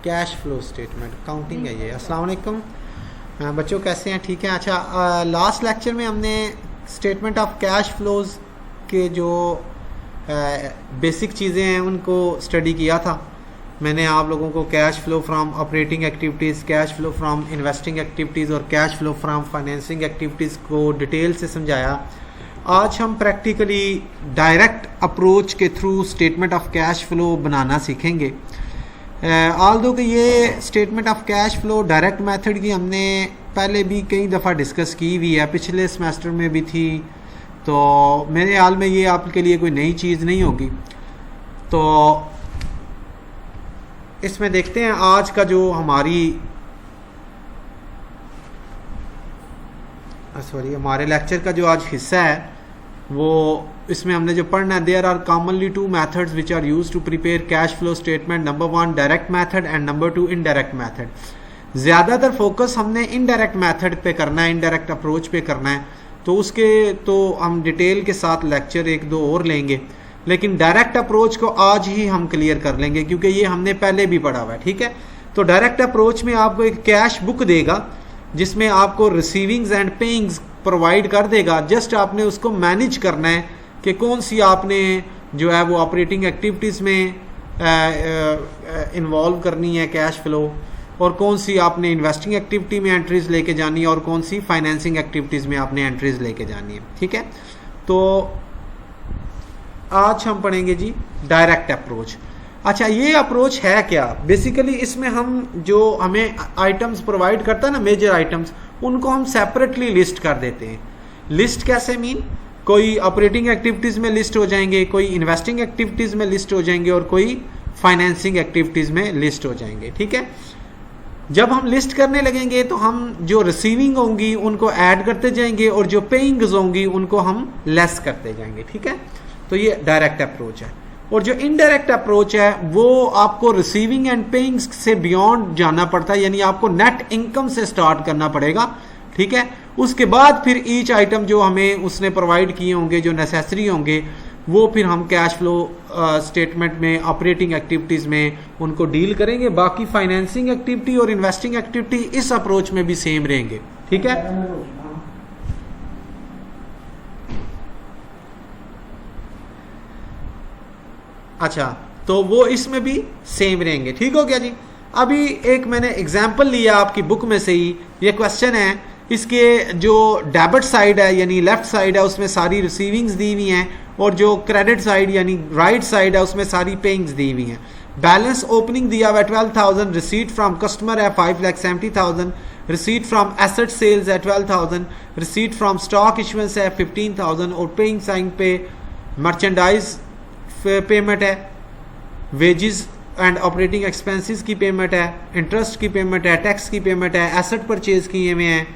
Cash flow statement counting है ये। अस्सलाम वालेकुम बच्चों, कैसे हैं? ठीक है। अच्छा, लास्ट लेक्चर में हमने स्टेटमेंट ऑफ कैश फ्लोज के जो बेसिक चीज़ें हैं उनको स्टडी किया था। मैंने आप लोगों को cash flow from operating activities, cash flow from investing activities और cash flow from financing activities को डिटेल से समझाया। आज हम प्रैक्टिकली डायरेक्ट अप्रोच के through statement of cash flow बनाना सीखेंगे। ऑल्दो कि ये statement of cash flow direct method की हमने पहले भी कई दफ़ा डिस्कस की हुई है, पिछले सेमेस्टर में भी थी, तो मेरे हाल में ये आपके लिए कोई नई चीज़ नहीं होगी। तो इसमें देखते हैं आज का जो हमारे लेक्चर का जो आज हिस्सा है वो इसमें हमने जो पढ़ना है, there are commonly two methods which are used to prepare cash flow statement. Number 1 direct method and number 2 indirect method. ज़्यादातर फोकस हमने इनडायरेक्ट मेथड पे करना है, इनडायरेक्ट अप्रोच पे करना है, तो उसके तो हम डिटेल के साथ लेक्चर 1-2 और लेंगे, लेकिन डायरेक्ट अप्रोच को आज ही हम क्लियर कर लेंगे क्योंकि ये हमने पहले भी पढ़ा हुआ है। ठीक है, तो डायरेक्ट अप्रोच में आपको एक कैश बुक देगा जिसमें आपको रिसीविंग्स एंड पेइंग्स प्रोवाइड कर देगा। जस्ट आपने उसको मैनेज करना है कि कौन सी आपने जो है वो ऑपरेटिंग एक्टिविटीज़ में इन्वॉल्व करनी है कैश फ्लो, और कौन सी आपने इन्वेस्टिंग एक्टिविटी में एंट्रीज लेके जानी है, और कौन सी फाइनेंसिंग एक्टिविटीज़ में आपने एंट्रीज लेके जानी है। ठीक है, तो आज हम पढ़ेंगे जी डायरेक्ट अप्रोच। अच्छा, ये अप्रोच है क्या? बेसिकली इसमें हम जो हमें आइटम्स प्रोवाइड करता है ना, मेजर आइटम्स, उनको हम सेपरेटली लिस्ट कर देते हैं। लिस्ट कैसे मीन, कोई ऑपरेटिंग एक्टिविटीज़ में लिस्ट हो जाएंगे, कोई इन्वेस्टिंग एक्टिविटीज़ में लिस्ट हो जाएंगे, और कोई फाइनेंसिंग एक्टिविटीज़ में लिस्ट हो जाएंगे। ठीक है, जब हम लिस्ट करने लगेंगे तो हम जो रिसीविंग होंगी उनको ऐड करते जाएंगे और जो पेइंग्स होंगी उनको हम लेस करते जाएंगे। ठीक है, तो ये डायरेक्ट अप्रोच है। और जो इनडायरेक्ट अप्रोच है वो आपको रिसीविंग एंड पेइंग्स से बियॉन्ड जाना पड़ता है, यानी आपको नेट इनकम से स्टार्ट करना पड़ेगा। ठीक है, उसके बाद फिर ईच आइटम जो हमें उसने प्रोवाइड किए होंगे, जो नेसेसरी होंगे, वो फिर हम कैश फ्लो स्टेटमेंट में ऑपरेटिंग एक्टिविटीज़ में उनको डील करेंगे। बाकी फाइनेंसिंग एक्टिविटी और इन्वेस्टिंग एक्टिविटी इस अप्रोच में भी सेम रहेंगे। ठीक है, अच्छा, तो वो इसमें भी सेम रहेंगे। ठीक हो गया जी। अभी एक मैंने एग्जाम्पल लिया आपकी बुक में से ही, ये क्वेश्चन है, इसके जो डेबिट साइड है यानी लेफ्ट साइड है उसमें सारी रिसीविंग्स दी हुई हैं, और जो क्रेडिट साइड यानी राइट साइड है उसमें सारी पेइंग्स दी हुई हैं। बैलेंस ओपनिंग दिया हुआ है 12,000, रिसीट फ्रॉम कस्टमर है 5,70,000, रिसीट फ्रॉम एसेट सेल्स है 12,000, रिसीट फ्रॉम स्टॉक इशुएंस है 15,000, और पेइंग साइन पे मर्चेंडाइज पेमेंट है, वेजेस एंड ऑपरेटिंग एक्सपेंसेस की पेमेंट है, इंटरेस्ट की पेमेंट है, टैक्स की पेमेंट है, एसेट परचेज किए हुए हैं,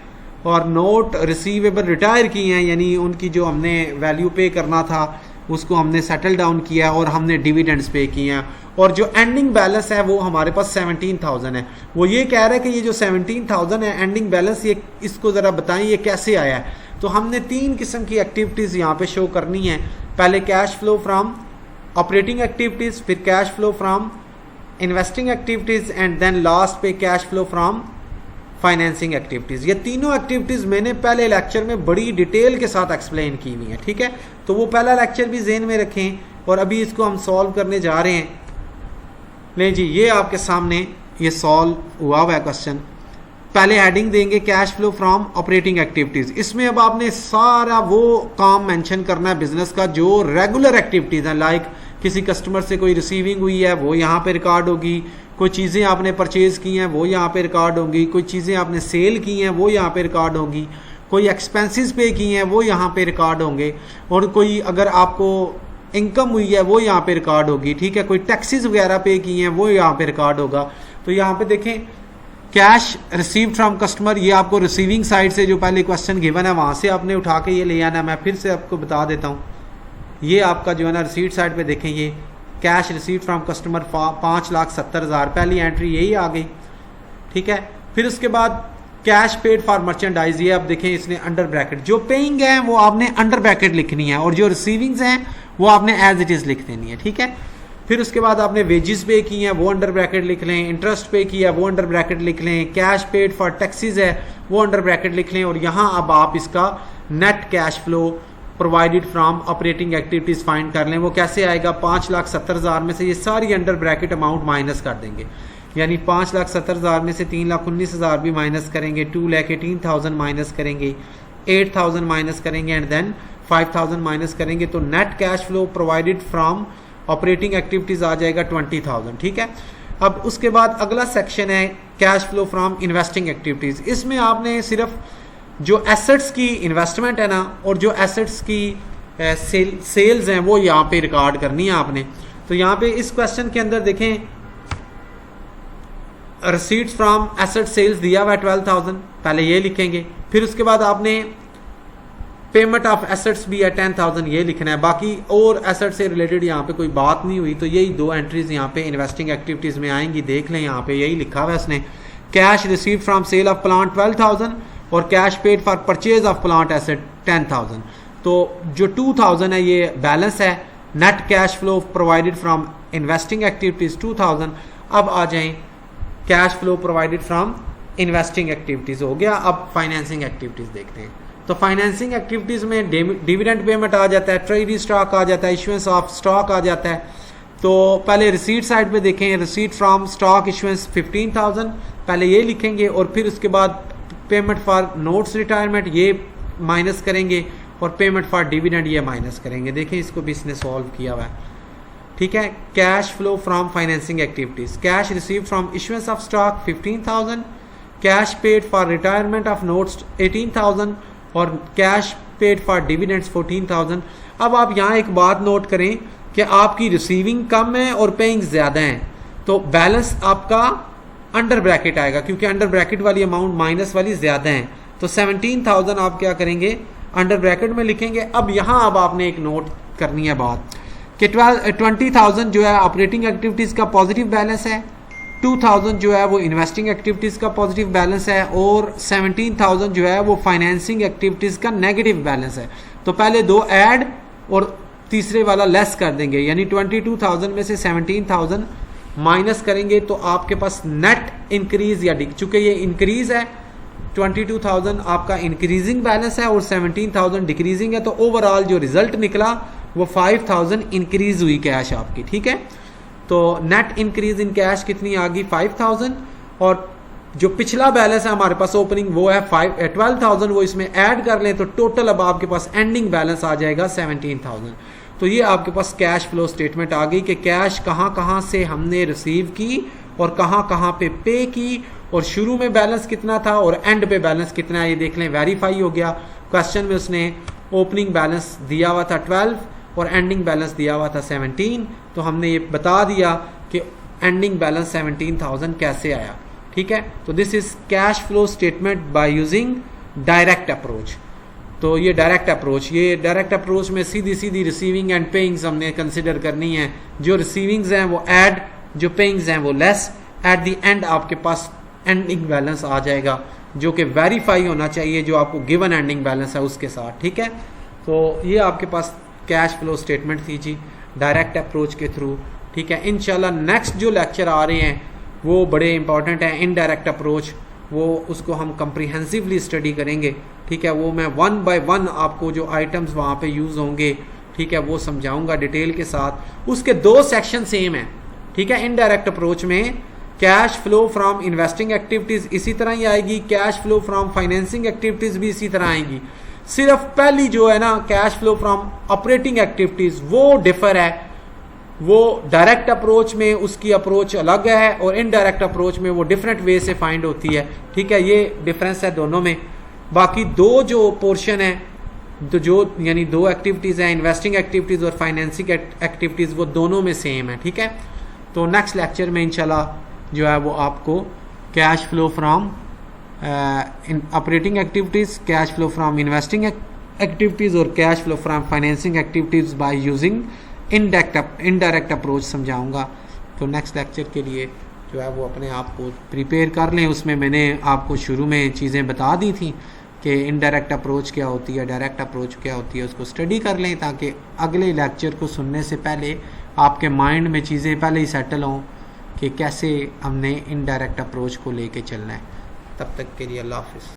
और नोट रिसीवेबल रिटायर किए हैं, यानी उनकी जो हमने वैल्यू पे करना था उसको हमने सेटल डाउन किया, और हमने डिविडेंड्स पे किए हैं, और जो एंडिंग बैलेंस है वो हमारे पास 17,000 है। वो ये कह रहा है कि ये जो 17,000 है एंडिंग बैलेंस, ये इसको ज़रा बताएं ये कैसे आया है। तो हमने 3 किस्म की एक्टिविटीज़ यहाँ पे शो करनी है। पहले cash flow from operating activities, फिर cash flow from investing activities, and then last पे cash flow from financing activities. ये तीनों एक्टिविटीज़ मैंने पहले लेक्चर में बड़ी डिटेल के साथ एक्सप्लेन की हुई है। ठीक है, तो वो पहला लेक्चर भी ज़हन में रखें, और अभी इसको हम सॉल्व करने जा रहे हैं। ले जी, ये आपके सामने ये सॉल्व हुआ है क्वेश्चन। पहले हेडिंग देंगे cash flow from operating activities. इसमें अब आपने सारा वो काम मेंशन करना है बिजनेस का जो रेगुलर एक्टिविटीज़ हैं, लाइक किसी कस्टमर से कोई रिसीविंग हुई है वो यहाँ पे रिकॉर्ड होगी, कोई चीज़ें आपने परचेज़ की हैं वो यहाँ पे रिकॉर्ड होंगी, कोई चीज़ें आपने सेल की हैं वो यहाँ पे रिकॉर्ड होंगी, कोई एक्सपेंसेस पे की हैं वो यहाँ पे रिकॉर्ड होंगे, और कोई अगर आपको इनकम हुई है वो यहाँ पे रिकॉर्ड होगी। ठीक है, कोई टैक्सेस वगैरह पे की हैं वो यहाँ पे रिकॉर्ड होगा। तो यहाँ पे देखें कैश रिसीव्ड फ्रॉम कस्टमर, ये आपको रिसीविंग साइड से जो पहले क्वेश्चन गिवन है वहाँ से आपने उठा के ये ले आना। मैं फिर से आपको बता देता हूँ, ये आपका जो है ना रिसीट साइड पे देखें, ये कैश रिसीव्ड फ्रॉम कस्टमर 5,70,000, पहली एंट्री यही आ गई। ठीक है, फिर उसके बाद कैश पेड फॉर मर्चेंडाइज, ये आप देखें इसने अंडर ब्रैकेट, जो पेइंग है वो आपने अंडर ब्रैकेट लिखनी है, और जो रिसीविंग्स हैं वो आपने एज इट इज़ लिख देनी है। ठीक है, फिर उसके बाद आपने वेजेस पे की हैं वो अंडर ब्रैकेट लिख लें, इंटरेस्ट पे किया वो अंडर ब्रैकेट लिख लें, कैश पेड फॉर टैक्सेस है वो अंडर ब्रैकेट लिख लें, और यहाँ अब आप इसका net cash flow provided from operating activities find कर लें। वो कैसे आएगा, 5,70,000 में से ये सारी अंडर ब्रैकेट अमाउंट माइनस कर देंगे, यानी 5,70,000 में से 3,19,000 भी माइनस करेंगे, 2,18,000 माइनस करेंगे, 8,000 माइनस करेंगे एंड देन 5,000 माइनस करेंगे, तो net cash flow provided from operating activities आ जाएगा 20,000। ठीक है, अब उसके बाद अगला सेक्शन है cash flow from investing activities. इसमें आपने सिर्फ जो एसेट्स की इन्वेस्टमेंट है ना और जो एसेट्स की सेल्स हैं वो यहाँ पे रिकॉर्ड करनी है आपने। तो यहाँ पे इस क्वेश्चन के अंदर देखें रिसीट्स फ्रॉम एसेट सेल्स दिया हुआ 12,000, पहले ये लिखेंगे, फिर उसके बाद आपने पेमेंट ऑफ एसेट्स भी है 10,000 ये लिखना है, बाकी और एसेट से रिलेटेड यहाँ पे कोई बात नहीं हुई, तो यही दो एंट्रीज यहाँ पे इन्वेस्टिंग एक्टिविटीज में आएंगी। देख लें यहाँ पे यही लिखा हुआ है उसने, cash receive from sale of plant 12,000 और cash paid for purchase of plant asset 10,000। तो जो 2,000 है ये बैलेंस है, net cash flow provided from investing activities 2,000। अब आ जाएं cash flow provided from investing activities हो गया। अब फाइनेंसिंग एक्टिविटीज देखते हैं। तो फाइनेंसिंग एक्टिविटीज में डिविडेंड पेमेंट आ जाता है, ट्रेजरी स्टॉक आ जाता है, इशुएंस ऑफ स्टॉक आ जाता है। तो पहले रिसीट साइड पे देखें, रिसीट फ्रॉम स्टॉक इशुएंस 15,000 पहले ये लिखेंगे, और फिर उसके बाद पेमेंट फॉर नोट्स रिटायरमेंट ये माइनस करेंगे और पेमेंट फॉर डिविडेंड ये माइनस करेंगे। देखें इसको भी इसने सॉल्व किया हुआ है। ठीक है, cash flow from financing activities, cash receive from issuance of stock 15,000, cash paid for retirement of notes 18,000 और कैश पेड फॉर डिविडेंड्स 14,000। अब आप यहाँ एक बात नोट करें कि आपकी रिसीविंग कम है और पेइंग ज़्यादा है, तो बैलेंस आपका अंडर ब्रैकेट आएगा, क्योंकि अंडर ब्रैकेट वाली अमाउंट माइनस वाली ज़्यादा है। तो 17,000 आप क्या करेंगे, अंडर ब्रैकेट में लिखेंगे। अब यहाँ अब आपने एक नोट करनी है बात कि 20,000 जो है ऑपरेटिंग एक्टिविटीज़ का पॉजिटिव बैलेंस है, 2,000 जो है वो इन्वेस्टिंग एक्टिविटीज़ का पॉजिटिव बैलेंस है, और 17,000 जो है वो फाइनेंसिंग एक्टिविटीज़ का नेगेटिव बैलेंस है। तो पहले दो ऐड और तीसरे वाला लेस कर देंगे, यानी 22,000 में से 17,000 माइनस करेंगे, तो आपके पास नेट इंक्रीज या चूंकि ये इंक्रीज है, 22,000 आपका इंक्रीजिंग बैलेंस है और 17,000 डिक्रीजिंग है, तो ओवरऑल जो रिजल्ट निकला वो 5,000 इंक्रीज हुई कैश आपकी। ठीक है, तो नेट इंक्रीज इन कैश कितनी आ गई 5,000, और जो पिछला बैलेंस है हमारे पास ओपनिंग वो है 12,000, वो इसमें ऐड कर लें तो टोटल अब आपके पास एंडिंग बैलेंस आ जाएगा 17,000। तो ये आपके पास कैश फ्लो स्टेटमेंट आ गई कि कैश कहाँ कहाँ से हमने रिसीव की और कहाँ कहाँ पे की, और शुरू में बैलेंस कितना था और एंड पे बैलेंस कितना है ये देख लें, वेरीफाई हो गया। क्वेश्चन में उसने ओपनिंग बैलेंस दिया हुआ था 12 और एंडिंग बैलेंस दिया हुआ था 17, तो हमने ये बता दिया कि एंडिंग बैलेंस 17,000 कैसे आया। ठीक है, तो this is cash flow statement by using direct approach. तो ये डायरेक्ट अप्रोच में सीधी सीधी रिसीविंग एंड पेइंग्स हमने कंसिडर करनी है। जो रिसीविंग्स हैं वो ऐड, जो पेइंग्स हैं वो लेस, एट द एंड आपके पास एंडिंग बैलेंस आ जाएगा जो कि वेरीफाई होना चाहिए जो आपको गिवन एंडिंग बैलेंस है उसके साथ। ठीक है, तो ये आपके पास कैश फ्लो स्टेटमेंट थी जी डायरेक्ट अप्रोच के थ्रू। ठीक है, इंशाल्लाह नेक्स्ट जो लेक्चर आ रहे हैं वो बड़े इंपॉर्टेंट हैं, इनडायरेक्ट अप्रोच, वो उसको हम कंप्रीहेंसिवली स्टडी करेंगे। ठीक है, वो मैं 1 बाय 1 आपको जो आइटम्स वहाँ पे यूज़ होंगे, ठीक है, वो समझाऊंगा डिटेल के साथ। उसके 2 सेक्शन सेम हैं। ठीक है, इनडायरेक्ट अप्रोच में cash flow from investing activities इसी तरह ही आएगी, cash flow from financing activities भी इसी तरह आएंगी। सिर्फ पहली जो है ना cash flow from operating activities वो डिफर है, वो डायरेक्ट अप्रोच में उसकी अप्रोच अलग है और इनडायरेक्ट अप्रोच में वो डिफरेंट वे से फाइंड होती है। ठीक है, ये डिफरेंस है दोनों में। बाकी 2 जो पोर्शन है, तो जो यानी 2 एक्टिविटीज़ हैं, इन्वेस्टिंग एक्टिविटीज़ और फाइनेंसिंग एक्टिविटीज़, वो दोनों में सेम है। ठीक है, तो नेक्स्ट लेक्चर में इंशाल्लाह जो है वो आपको cash flow from operating activities, cash flow from investing activities और cash flow from financing activities by using indirect approach समझाऊंगा। तो नेक्स्ट लेक्चर के लिए जो है वो अपने आप को प्रिपेयर कर लें। उसमें मैंने आपको शुरू में चीज़ें बता दी थी कि इनडायरेक्ट अप्रोच क्या होती है, डायरेक्ट अप्रोच क्या होती है, उसको स्टडी कर लें ताकि अगले लेक्चर को सुनने से पहले आपके माइंड में चीज़ें पहले ही सेटल हों कि कैसे हमने इनडायरेक्ट अप्रोच को लेके चलना है। तब तक के लिए अल्लाह हाफिज़।